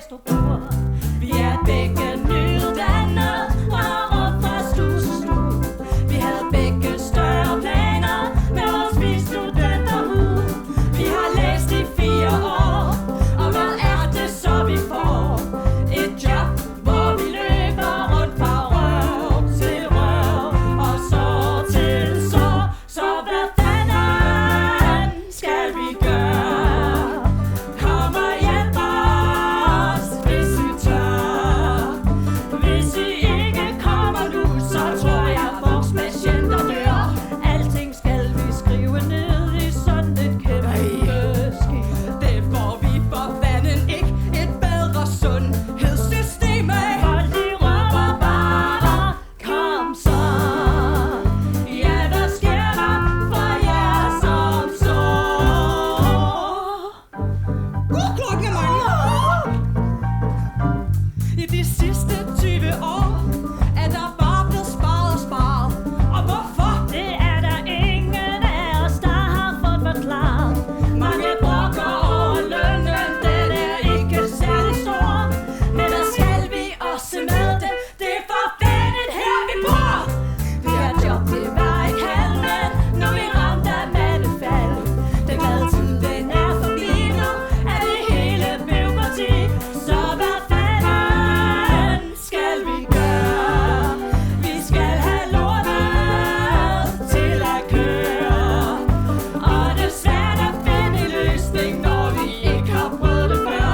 Vesterport. Vi er begge nyuddannede og rundt fra stue til stue. Vi havde begge større planer med vores studenterhue. Vi har læst i 4 år, og hvad er det så vi får? Et job, hvor vi løber rundt fra røv til røv og så til så. Så hvad fanden skal vi gøre? Kom og hjælp os, hvis I tør. Hvis I ikke kommer nu, så tror jeg vores patienter dør. Alting skal vi skrive ned i sådan et kæmpe skib. Det får vi for fanden ikke et bedre sundhedssystem af. Folk de råber bare, kom så. Ja, hvad sker der for jer som så? God klokken er mange. I de sidste 20 år er der bare blevet sparet og sparet. Og hvorfor? Det er der ingen af os, der har fået forklaret. Mange brokker over lønnen, den er ikke særlig stor. Men hvad skal vi også med det? Det er for fanden her vi bor. Vi har job, det var ikke halven, når vi ramte af mandefald. Den glade tid, den er forbi nu, er det hele bureaukrati. Så hvad fanden skal vi gøre? Vi skal have lortet til at køre. Og det er svært at finde en løsning, når vi ikke har prøvet det før.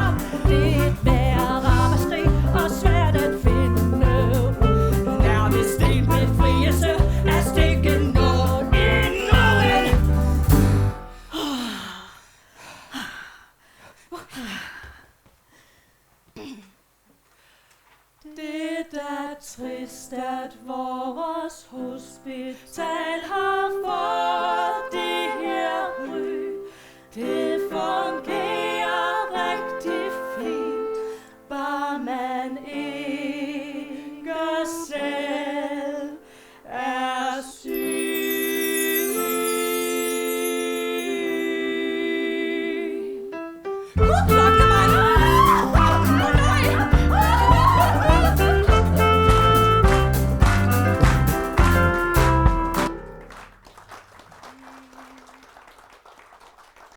Det er et værre ramaskrig og svært at finde ud. Nærmest en befrielse at stikke noget i nogen. Det er da trist, at vores hospital har